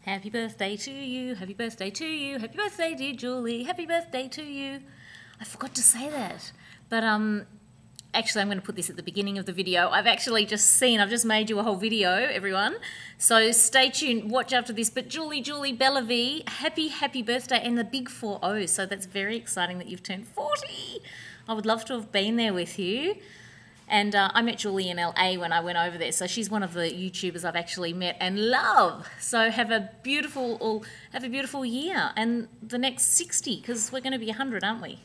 Happy birthday to you, happy birthday to you, happy birthday dear Julie, happy birthday to you. I forgot to say that, but actually I'm going to put this at the beginning of the video. I've just made you a whole video, everyone. So stay tuned, watch after this. But Julie Bellavie, happy birthday, and the big 40. So that's very exciting that you've turned 40. I would love to have been there with you. And I met Julie in LA when I went over there. So she's one of the YouTubers I've actually met and love. So have a beautiful year and the next 60, because we're going to be 100, aren't we?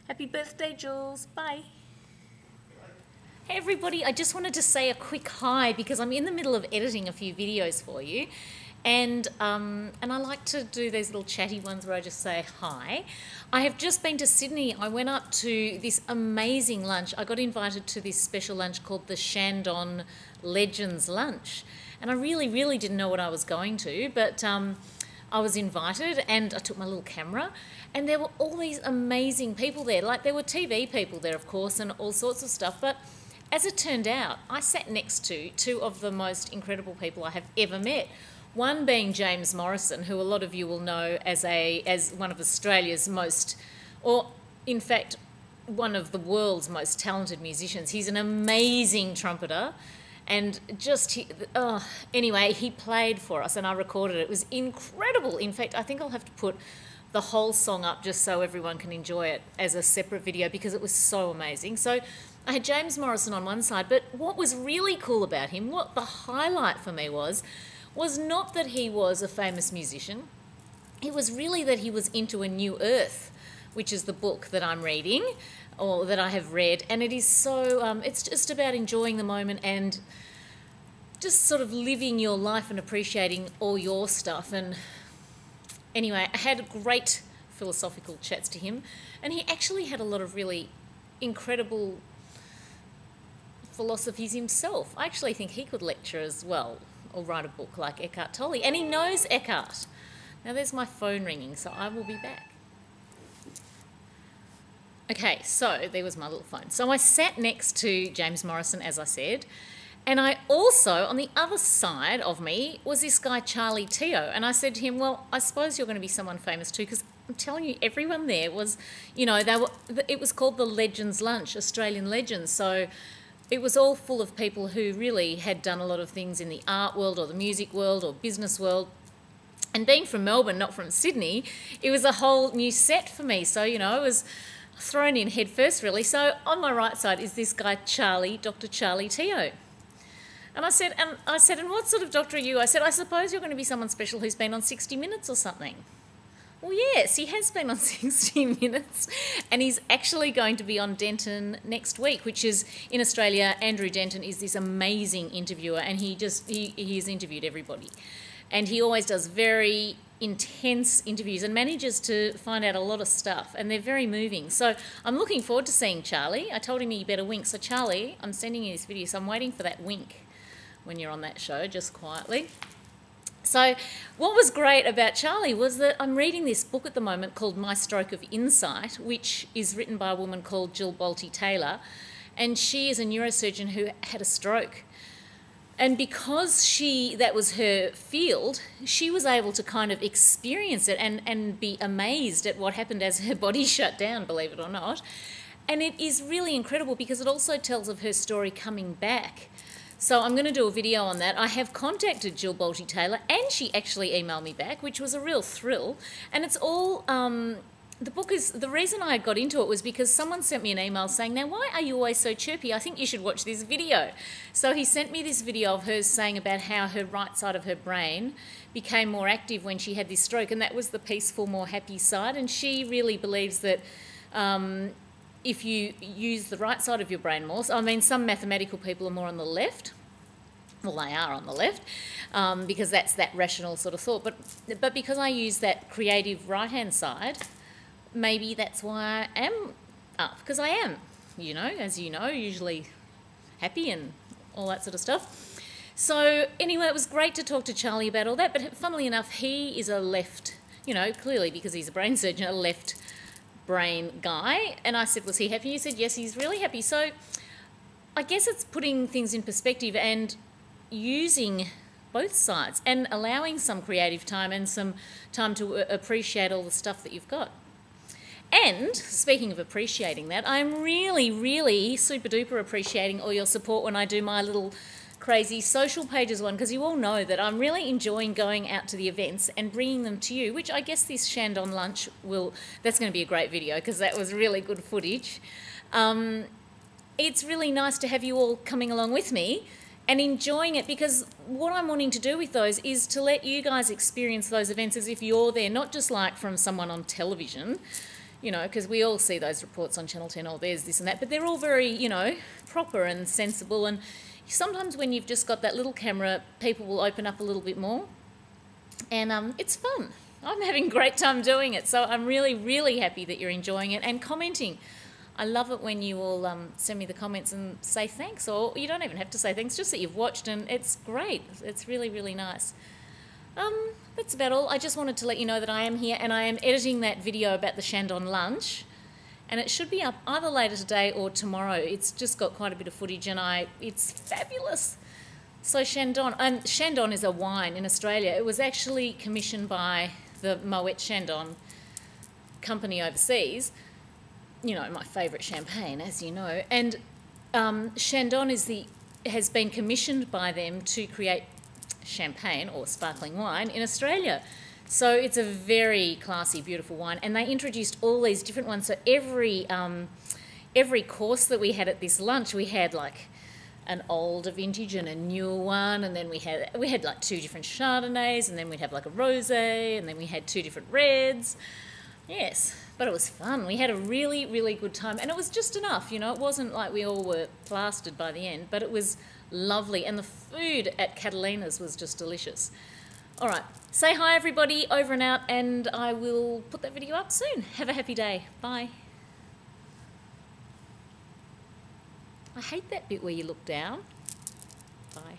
Happy birthday, Jules. Bye. Hey everybody, I just wanted to say a quick hi because I'm in the middle of editing a few videos for you. And I like to do these little chatty ones where I just say hi. I have just been to Sydney. I went up to this amazing lunch. I got invited to this special lunch called the Chandon Legends Lunch. And I really didn't know what I was going to, but I was invited and I took my little camera and there were all these amazing people there. Like there were TV people there, of course, and all sorts of stuff. But as it turned out, I sat next to two of the most incredible people I have ever met. One being James Morrison, who a lot of you will know as one of Australia's most, or in fact, one of the world's most talented musicians. He's an amazing trumpeter, and anyway, he played for us, and I recorded it. It was incredible. In fact, I think I'll have to put the whole song up just so everyone can enjoy it as a separate video because it was so amazing. So I had James Morrison on one side, but what was really cool about him, what the highlight for me was not that he was a famous musician. It was really that he was into A New Earth, which is the book that I'm reading, or that I have read. And it is so, it's just about enjoying the moment and just sort of living your life and appreciating all your stuff. And anyway, I had great philosophical chats to him. And he actually had a lot of really incredible philosophies himself. I actually think he could lecture as well, or write a book like Eckhart Tolle. And he knows Eckhart. Now there's my phone ringing, so I will be back. Okay, so there was my little phone. So I sat next to James Morrison, as I said, and I also, on the other side of me, was this guy Charlie Teo. And I said to him, well, I suppose you're going to be someone famous too, because I'm telling you, everyone there was, you know, it was called the Legends Lunch, Australian Legends. So it was all full of people who really had done a lot of things in the art world or the music world or business world. And being from Melbourne, not from Sydney, it was a whole new set for me. So, you know, I was thrown in head first, really. So on my right side is this guy, Charlie, Dr. Charlie Teo. And I said, and what sort of doctor are you? I said, I suppose you're going to be someone special who's been on 60 Minutes or something. Well, yes, he has been on 60 Minutes, and he's actually going to be on Denton next week, which is, in Australia, Andrew Denton is this amazing interviewer, and he has interviewed everybody. And he always does very intense interviews and manages to find out a lot of stuff, and they're very moving. So I'm looking forward to seeing Charlie. I told him he better wink. So Charlie, I'm sending you this video, so I'm waiting for that wink when you're on that show, just quietly. So what was great about Charlie was that I'm reading this book at the moment called My Stroke of Insight, which is written by a woman called Julie Bellavie, and she is a neurosurgeon who had a stroke. And because that was her field, she was able to kind of experience it and be amazed at what happened as her body shut down, believe it or not. And it is really incredible because it also tells of her story coming back. So I'm going to do a video on that. I have contacted Julie Bellavie, and she actually emailed me back, which was a real thrill. And it's all, the book is, the reason I got into it was because someone sent me an email saying, now why are you always so chirpy? I think you should watch this video. So he sent me this video of hers saying about how her right side of her brain became more active when she had this stroke, and that was the peaceful, more happy side. And she really believes that if you use the right side of your brain more, so, I mean, some mathematical people are more on the left. Well, they are on the left because that's that rational sort of thought. But because I use that creative right-hand side, maybe that's why I am up, because I am, you know, as you know, usually happy and all that sort of stuff. So anyway, it was great to talk to Charlie about all that. But funnily enough, he is a left, you know, clearly because he's a brain surgeon, a left brain guy. And I said, was he happy? He said, yes, he's really happy. So I guess it's putting things in perspective and using both sides, and allowing some creative time and some time to appreciate all the stuff that you've got. And speaking of appreciating that, I'm really, really super duper appreciating all your support when I do my little crazy social pages one, because you all know that I'm really enjoying going out to the events and bringing them to you, which I guess this Chandon lunch that's going to be a great video because that was really good footage. It's really nice to have you all coming along with me and enjoying it, because what I'm wanting to do with those is to let you guys experience those events as if you're there, not just like from someone on television, you know, because we all see those reports on Channel 10, oh, there's this and that, but they're all very, you know, proper and sensible. And sometimes when you've just got that little camera, people will open up a little bit more. And it's fun. I'm having a great time doing it. So I'm really, really happy that you're enjoying it and commenting. I love it when you all send me the comments and say thanks, or you don't even have to say thanks, just that you've watched, and it's great. It's really, really nice. That's about all. I just wanted to let you know that I am here and I am editing that video about the Chandon lunch, and it should be up either later today or tomorrow. It's just got quite a bit of footage and it's fabulous. So Chandon is a wine in Australia. It was actually commissioned by the Moet Chandon company overseas. You know, my favourite champagne, as you know. And Chandon has been commissioned by them to create champagne or sparkling wine in Australia. So it's a very classy, beautiful wine. And they introduced all these different ones. So every course that we had at this lunch, we had like an older vintage and a newer one, and then we had like 2 different Chardonnays, and then we'd have like a rosé, and then we had 2 different reds. Yes, but it was fun. We had a really, really good time, and it was just enough, you know. It wasn't like we all were plastered by the end, but it was lovely, and the food at Catalina's was just delicious. All right, say hi everybody, over and out, and I will put that video up soon. Have a happy day. Bye. I hate that bit where you look down. Bye.